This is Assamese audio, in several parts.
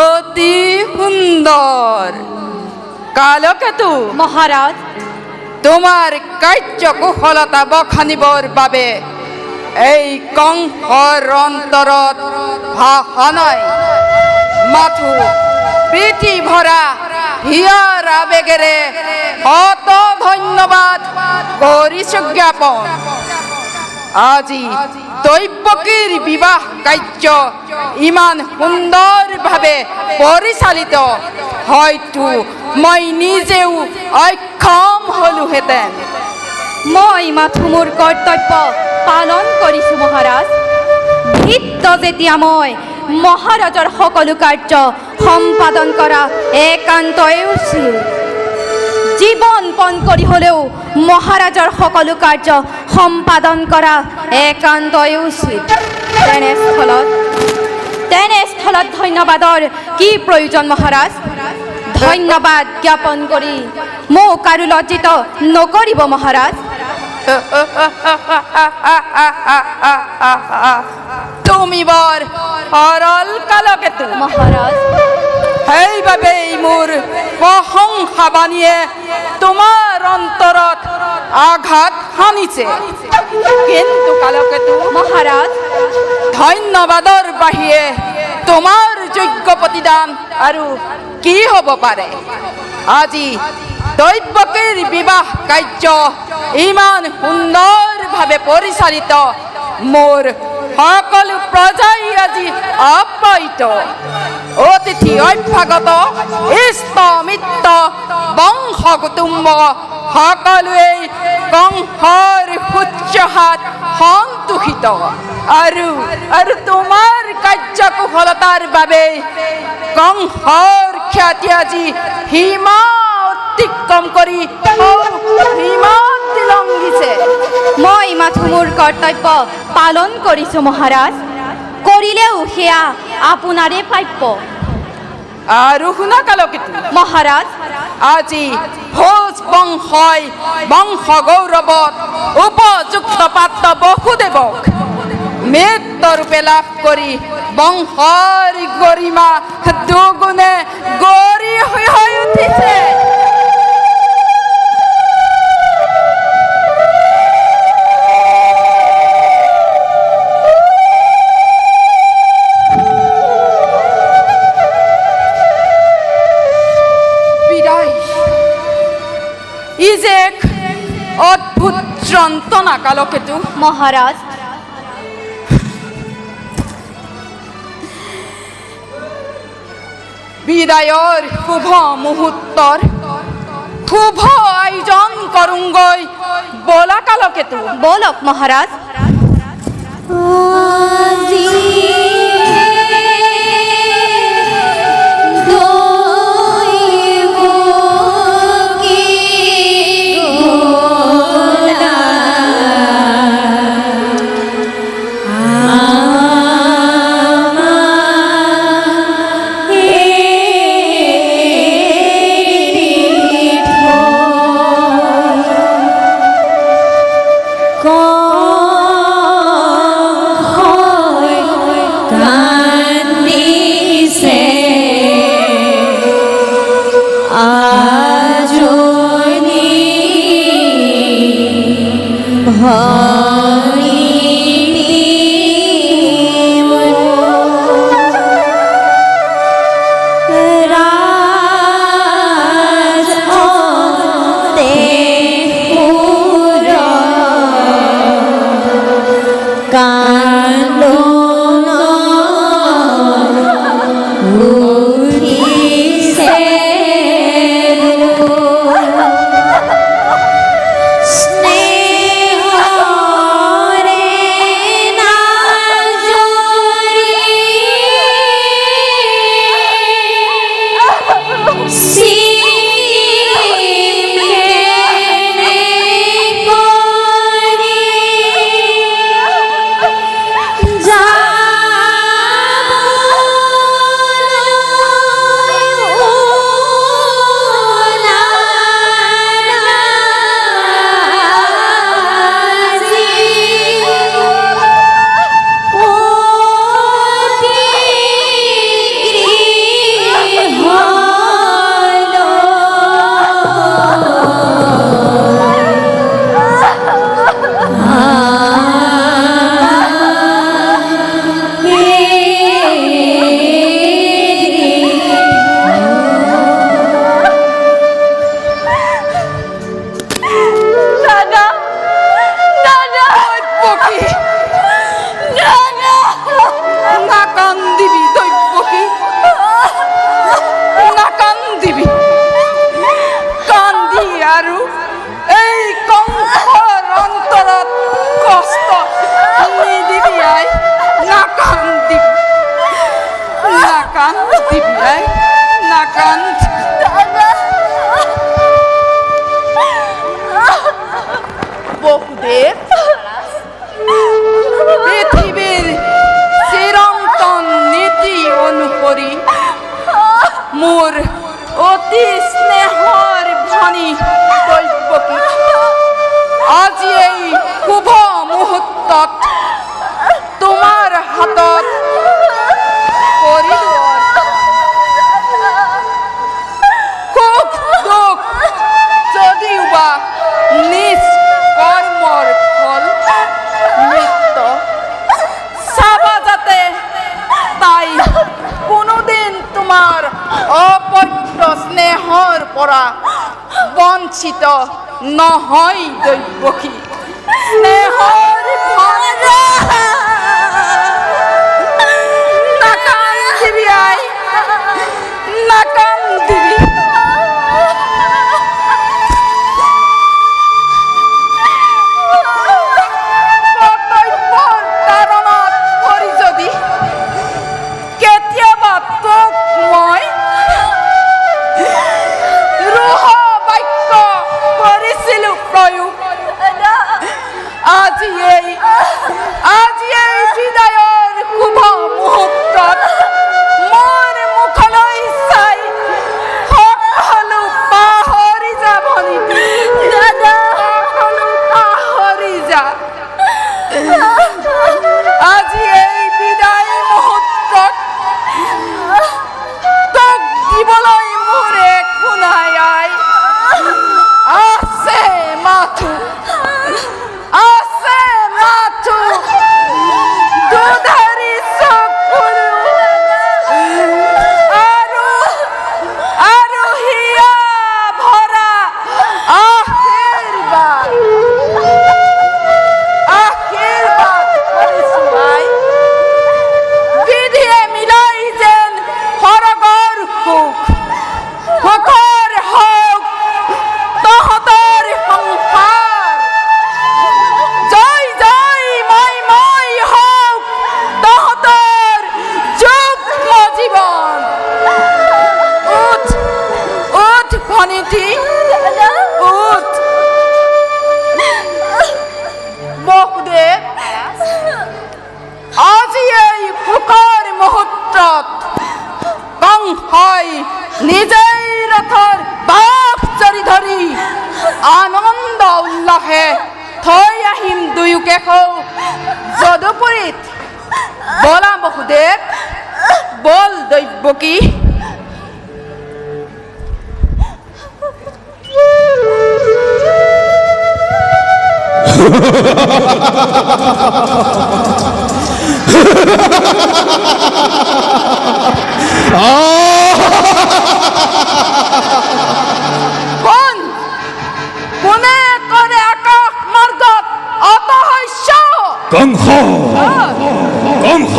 অতি সুন্দৰ। কালকেতু মহাৰাজ, তোমাৰ কাৰ্যকুশলতা বখানিবৰ বাবে এই কংসৰ অন্তৰত ভাষণাই মাথো প্ৰীতি ভৰা হিয়াৰ আবেগেৰে শত ধন্যবাদ কৰিছো জ্ঞাপন। আজি দৈৱকীৰ বিবাহ কাৰ্য ইমান সুন্দৰভাৱে পৰিচালিত, হয়তো মই নিজেও অক্ষম হলোহেঁতেন। মই মাথো মোৰ কৰ্তব্য পালন কৰিছো মহাৰাজ। ভিত্ত যেতিয়া মই মহাৰাজৰ সকলো কাৰ্য সম্পাদন কৰা একান্তই উচিত। জীৱন পণ কৰি হ'লেও মহাৰাজৰ সকলো কাৰ্য সম্পাদন কৰা একান্তই উচিত। তেনেস্থলত ধন্যবাদৰ কি প্ৰয়োজন মহাৰাজ? ধন্যবাদ জ্ঞাপন কৰি মোক আৰু লজ্জিত নকৰিব মহাৰাজ। তুমি বৰ সৰল কালকেতু মহাৰাজ। সেইবাবেই মোৰ প্ৰশংসা বাণীয়ে তোমাৰ অন্তৰত আঘাত সানিছে। কিন্তু কালকেতু মহাৰাজ, ধন্যবাদৰ বাহিৰে তোমাৰ যোগ্য প্ৰতিদান আৰু কি হ'ব পাৰে? আজি দৈৱকীৰ বিবাহ কাৰ্য ইমান সুন্দৰভাৱে পৰিচালিত, মোৰ সকলো প্ৰজাই আজি আপ্যায়িত। অতিথি অভ্যাগত ইষ্ট মিত্ৰ বংশ কুটুম্ব সকলোৱেই কংসৰ শুশ্ৰূষাত সন্তোষিত। আৰু তোমাৰ কাৰ্যকুশলতাৰ বাবে কংসৰ খ্যাতি আজি সীমা অতিক্ৰম কৰি সীমান্তি লংঘিছে। মই মাথো মোৰ কৰ্তব্য পালন কৰিছো মহাৰাজ। কৰিলেও সেয়া আপোনাৰে প্ৰাপ্য। আৰু শুনা কালকেতু মহাৰাজ, আজি ভোজ বংশই বংশ গৌৰৱত উপযুক্ত পাত্ৰ বসুদেৱক মৃত্যুৰূপে লাভ কৰি বংশৰ গৰিমা দুগুণে গৰি হৈ উঠিছে। ই যে এক অদ্ভুত যন্ত্ৰণা কালকেতু। মহাৰাজ, বিদায়ৰ শুভ মুহূৰ্তৰ শুভ আয়োজন কৰোঁগৈ বলা কালকেতু। বলক মহাৰাজ। দিবি আই না কান্ত বহুদেব পৃথিবীৰ চিৰন্তন নীতি অনুসৰি মোৰ অতি স্নেহৰ ভনী দৈৱকী আজি এই শুভ মুহূৰ্তত তোমাৰ হাতত কৰিলো সুখ দুখ যদিও বা নিজ কৰ্মৰ ফল মৃত্যু চাবা যাতে তাই কোনোদিন তোমাৰ অপত্য স্নেহৰ পৰা বঞ্চিত নহয় দৈৱকী স্নেহৰ নাকান্দিবি আই নাকান্দিবি কৰ্তব্যৰ তাৰণত পৰি যদি কেতিয়াবা তোক মই ৰোহ বাক্য কৰিছিলো প্ৰয়োগ আজি এই বিদায়ৰ শুভ মুহূৰ্তত মোৰ মুখলৈ চাই সকলো পাহৰি যাব নেকি সকলো পাহৰি যা আজি এই বিদায় মুহূৰ্তত তোক দিবলৈ মোৰ একো নাই আই আছে মাথো আছে মাথো দুধাৰি চকুলো আৰু হিয়া ভৰা আশীৰ্বাদ কৰিছো আই বিধিয়ে মিলাই যেন সৰগৰ সুখৰ হওক তহঁতৰ সংসাৰ জয় জয় মই হওক তহঁতৰ যুগ্ম জীৱন উঠ উঠ ভনীটি উঠ বহুদেৱ আজি এই সুখৰ মুহূৰ্তত কংসই নিজেই ৰথৰ বাঘ চৰি ধৰি আনন্দ উল্লাসে থৈ আহিম দুয়োকে যদুপুৰীত বলা বহুদেৱ বল দৈৱকী কোনে কৰে আকাশ মাৰ্গত অতহস্য কংস কংস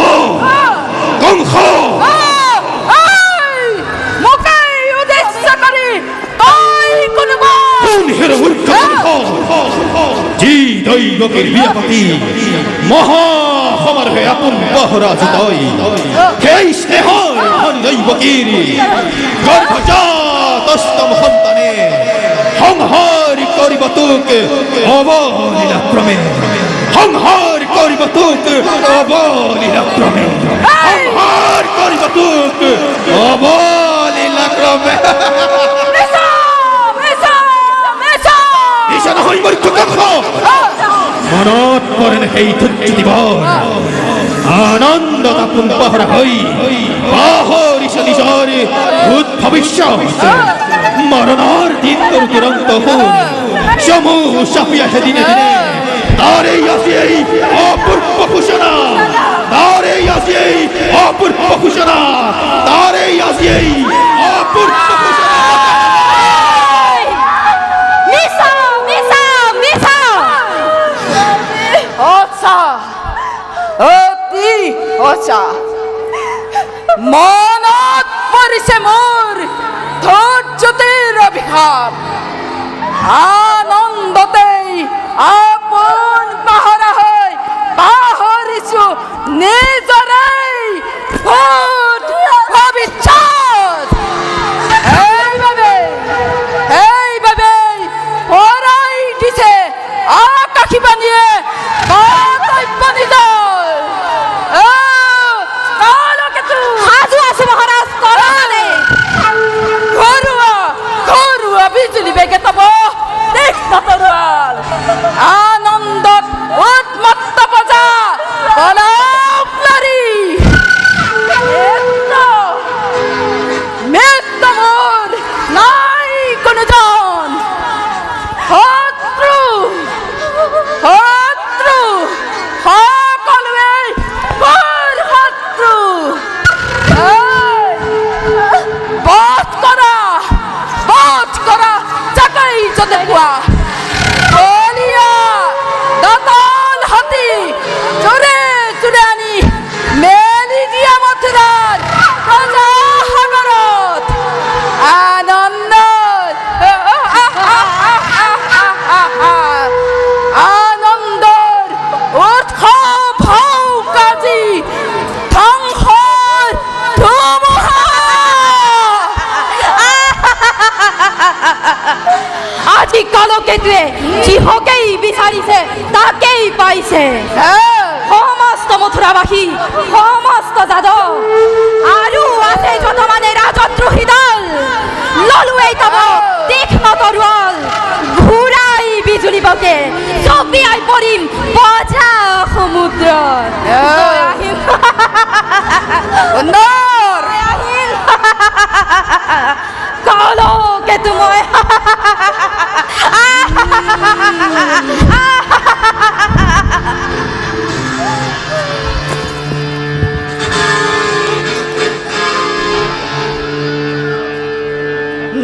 কংস মোকে উদ্দেশ্য কৰি তই কোনোবা কোন হেৰুৰ কংস যি দৈৱকীৰ বিয়াপাতি মহাসমাৰোহে আপোন পহৰাজ তই সেই স্নেহৰ ধনী দৈৱকীৰ গৰ্ভজাত অষ্টম সন্তানে সংহাৰ কৰিব তোক অৱলীলাক্ৰমে সংহাৰ কৰিব তোক অৱলীলাক্ৰমে সংহাৰ কৰিব তোক অৱলীলাক্ৰমে ঈশা নহয় মূৰ্খ কংস মনত পৰে সেই ধৈৰ্য দিৱস আনন্দত আপোন পহৰা হৈ পাহৰিছ নিজৰ ভূত ভৱিষ্যত মৰণৰ দিন তোৰ দুৰন্ত হ'ল সমূহ চাপি আহে দিনে দিনে তাৰে আজি এই অপূৰ্ব ঘোষণা তাৰে আজি এই অপূৰ্ব ঘোষণা তাৰে আজি এই অপূৰ্ব ঘোষণা মনত পৰিছে মোৰ ধৈৰ্য্যৰ অভিশাপ আনন্দতে আপোন পাহৰা হৈ পাহৰিছো নিজৰে ভূত ভৱিষ্যত যতে পোৱা বলিয়া দতল হাতী জোৰে জোৰে আনি মেলি দিয়া মথুৰাৰ প্ৰজাসাগৰত আনন্দৰ উৎসৱ হওক আজি ধ্বংসৰ ধুমুহা আজি কালকেতুৱে যিহকেই বিচাৰিছে তাকেই পাইছে সমস্ত মথুৰাবাসী সমস্ত যাদৱ আৰু আছে যত মানে ৰাজদ্ৰোহী দল ললুৱেই তব তীক্ষ্ণ তৰোৱাল ঘূৰাই বিজুলী বকে জঁপিয়াই পৰিম বজা সমুদ্ৰত সুন্দৰ কালকেতু মই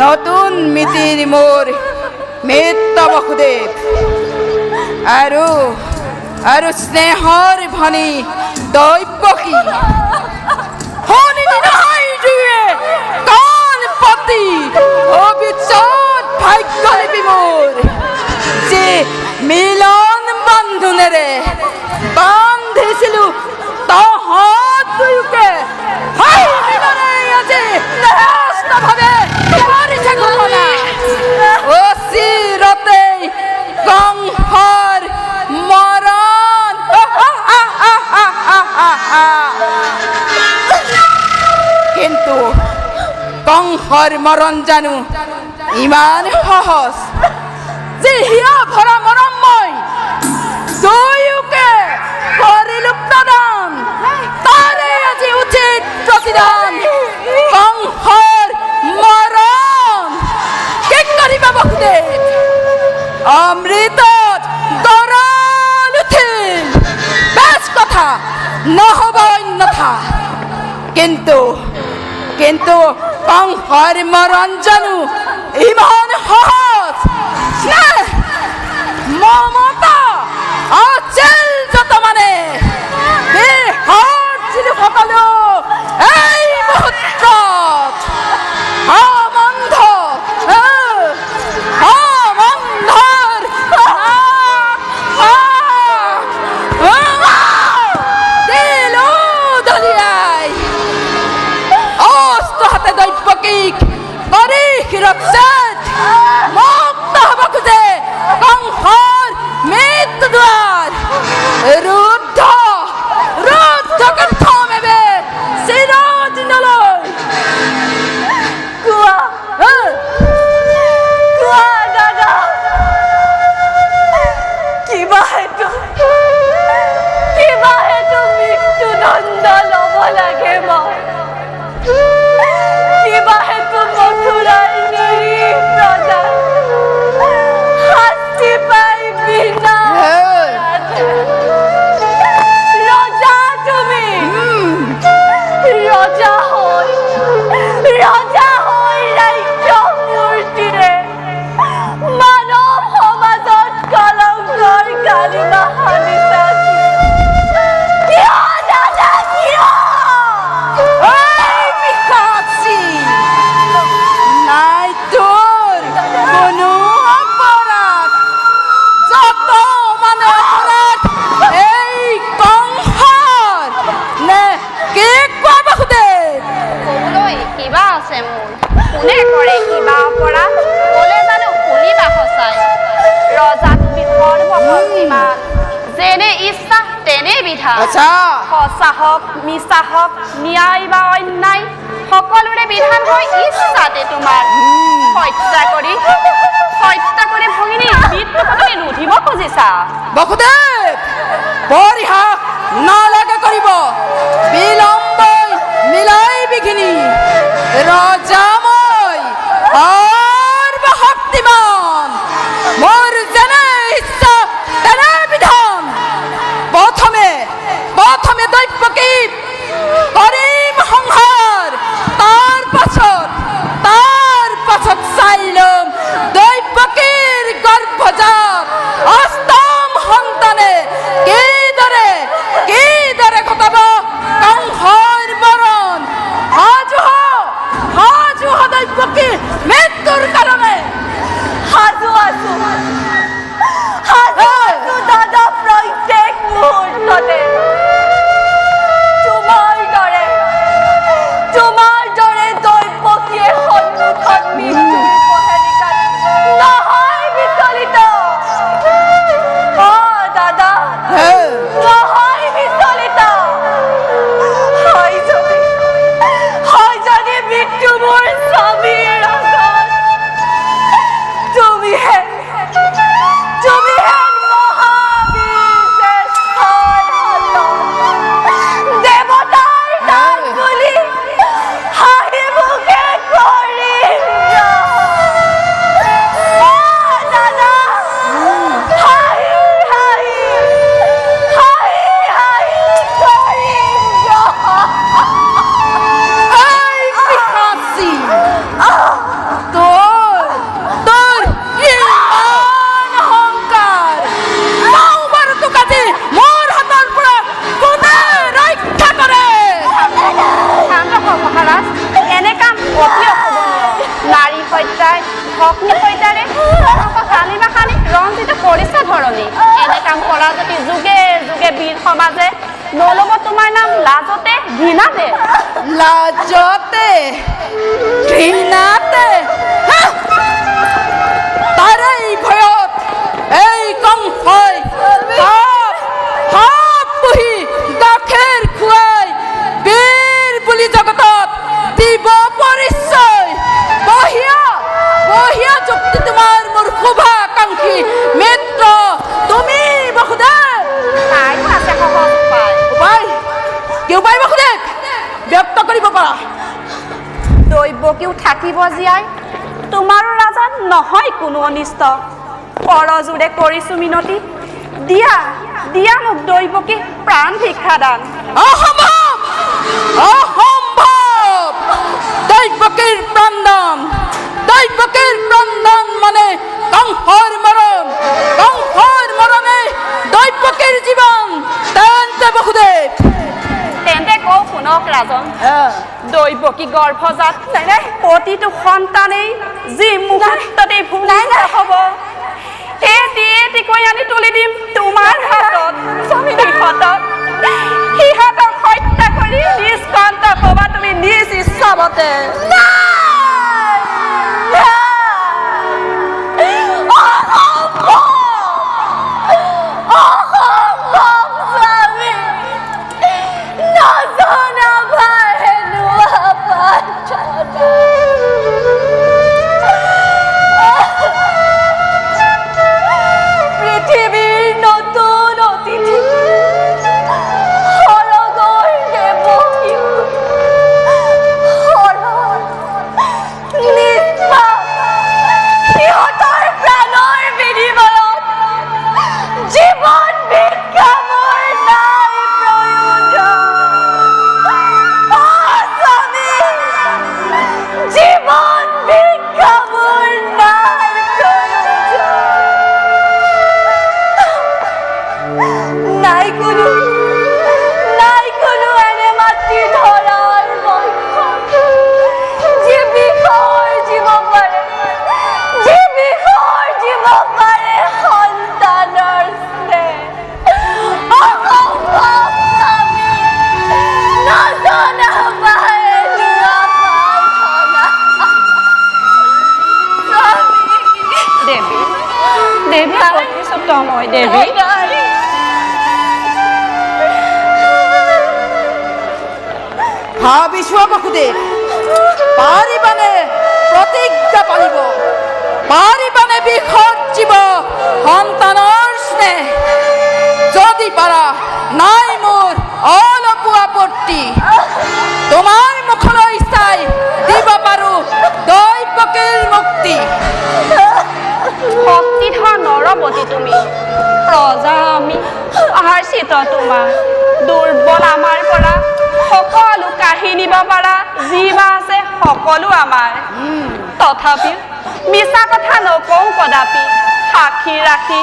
নতুন মিতিৰ মোৰ মিত্ৰ বসুদেৱ আৰু স্নেহৰ ভনী দৈৱকী শুনিলি নহয় দুয়ে কাণ পাতি অবিচ্ছেদ ভাগ্য লিপি মোৰ যে মিলন বান্ধোনেৰে বান্ধিছিলো তহঁত দুয়োকে হাই মিলনে আজি ন্যস্তভাৱে কৰিছে ঘটনা অচিৰতেই কংসৰ মৰণ কিন্তু কংসৰ মৰণ জানো ইমান সহজ যে হিয়া ভৰা মৰম মই দুয়োকে কৰিলো প্ৰদান তাৰে আজি উচিত প্ৰতিদান কংসৰ মৰণ কি কৰিবা বসুদেৱ অমৃতত গৰল উঠিল বেছ কথা নহ'ব অন্যথা কিন্তু কংসৰ মৰণ জানো ইমান সহজ নে মমতা আছিল যত মানে বিহৰ্জিলো সকলো এই মুহূৰ্তত সঁচা হওক মিছা হওক ন্যায় বা অন্যায় সকলোৰে বিধান হয় ইচ্ছাতে তোমাৰ হত্যা কৰি ভগিনী মৃত্যুক তুমি ৰুধিব খুজিছা বসুদেৱ পৰিহাস নালাগে কৰিব বিলম্বই মিলাই বিঘিনি ৰজা মই সৰ্বশক্তিমান মোৰ যেনে ইচ্ছা তেনে বিধান প্ৰথমে দৈৱকী কৰিম সংহাৰ তাৰ পাছত চাই ল'ম দৈৱকী আছো দাদা প্ৰত্যেক মুহূৰ্ততে তোমাৰ দৰে দৈৱকীয়ে সন্মুখত মৃত্যুৰ পহেলিকাত নহয় বিচলিত দাদা নহয় বিচলিত হয় যদি মৃত্যু মোৰ স্বামীৰ আগত তুমিহে মহাবীৰ জ্যেষ্ঠৰ হাতত দেৱতাৰ দান বুলি হাঁহি মুখে কৰিম দাদা হাঁহি কৰিম তোৰ ইমান অহংকাৰ তাও বাৰু তোক আজি মোৰ হাতৰ পৰা কোনে ৰক্ষা কৰে শান্ত হওক মহাৰাজ এনে কাম অতি অশোভনীয় নাৰী হত্যাই ভগ্নী হত্যাৰে কালি বা কালি ৰঞ্জিত কৰিছে ধৰণী এনে কাম কৰা যদি যুগে যুগে বীৰ সমাজে নল'ব তোমাৰ নাম লাজতে ঘৃণাতে লাজতে ঘৃণাতে তাৰে ভয়ত এই কংসই সাপ পুহি গাখীৰ খুৱাই বীৰ বুলি জগতত দিব পৰিচয় বহিয়া যুক্তি তোমাৰ মোৰ শুভাকাংক্ষী মিত্ৰ তুমি বসুদেৱ তাইও আছে সহজ উপায় উপায় কি উপায় বসুদেৱ ব্যক্ত কৰিব পাৰা দৈৱকীও থাকিব জীয়াই তোমাৰো ৰাজাত নহয় কোনো অনিষ্ট কৰজোৰে কৰিছো মিনতি দিয়া মোক দৈৱকী প্ৰাণ ভিক্ষা দান অসম্ভৱ দৈৱকীৰ প্ৰাণদান মানে কংসৰ মৰণে দৈৱকীৰ জীৱন তেন্তে বসুদেৱ তেন্তে কওঁ শুনক ৰাজন দৈৱকী গৰ্ভজাত প্ৰতিটো সন্তানেই যি মুহূৰ্ততে ভূমিষ্ঠ হ'ব এটি কৈ আনি তুলি দিম তোমাৰ হাতত সিহঁতক হত্যা কৰি নিষ্কন্ত হ'বা তুমি নিজ ইচ্ছামতে পৃথিৱীৰ নতুন অতিথি সৰগৰ দেৱকী সিহঁতৰ প্ৰাণৰ বিনিময়ত জীৱন ভিক্ষা মোৰ নাই প্ৰয়োজন জীৱন ভিক্ষা মোৰ নাই প্ৰয়োজন নাই কোনো এনে মাতৃ ধৰাৰ বক্ষণ যি বিসৰ্জিব পাৰে সন্তানৰ স্নেহ অসম্ভৱ স্বামী নজনা পায় দেৱী প্ৰতিশ্ৰুতময় দেৱী ভাবিছোৱা বসুদেৱ পাৰিবানে প্ৰতিজ্ঞা পালিব পাৰিবানে বিসৰ্জিব সন্তানৰ স্নেহ যদি পাৰা নাই মোৰ অলপো আপত্তি তোমাৰ মুখলৈ চাই দিব পাৰো দৈৱকীৰ মুক্তি ভক্তিধৰ নৰপতি তুমি প্ৰজা আমি আৰ্চিত তোমাৰ দুৰ্বল আমাৰ পৰা সকলো কাঢ়ি নিব পাৰা যি বা আছে সকলো আমাৰ তথাপিও মিছা কথা নকওঁ কদাপি সাক্ষী ৰাখি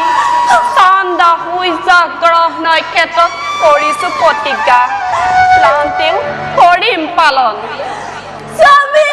চন্দ্ৰ সূৰ্য গ্ৰহ নক্ষত্ৰত কৰিছো প্ৰতিজ্ঞা ক্লান্তিও কৰিম পালন স্বামী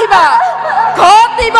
ঘটিব ঘটিব